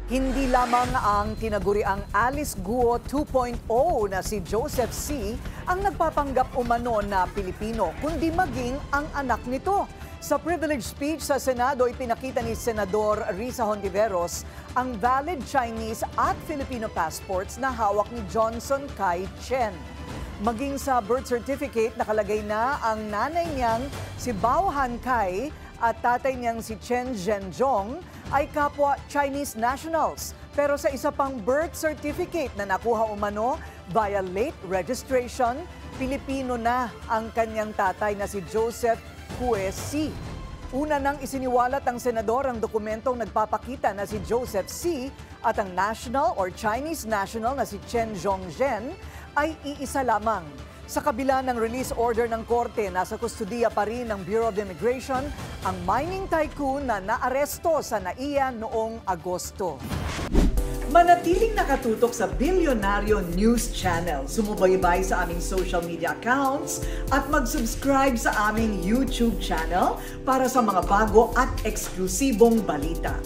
Hindi lamang ang tinaguriang Alice Guo 2.0 na si Joseph C. ang nagpapanggap umano na Pilipino, kundi maging ang anak nito. Sa privilege speech sa Senado, ipinakita ni Senador Risa Hontiveros ang valid Chinese at Filipino passports na hawak ni Johnson Kai Chen. Maging sa birth certificate, nakalagay na ang nanay niyang si Bao Han Kai at tatay niyang si Chen Zhenjiong ay kapwa Chinese nationals. Pero sa isa pang birth certificate na nakuha umano via late registration, Pilipino na ang kanyang tatay na si Joseph Hue C. Una nang isiniwalat ng senador ang dokumentong nagpapakita na si Joseph C. at ang national or Chinese national na si Chen Zhongzhen ay iisa lamang. Sa kabila ng release order ng korte, nasa kustudiya pa rin ng Bureau of Immigration ang mining tycoon na naaresto sa NAIA noong Agosto. Manatiling nakatutok sa Bilyonaryo News Channel. Sumubaybay sa aming social media accounts at mag-subscribe sa aming YouTube channel para sa mga bago at eksklusibong balita.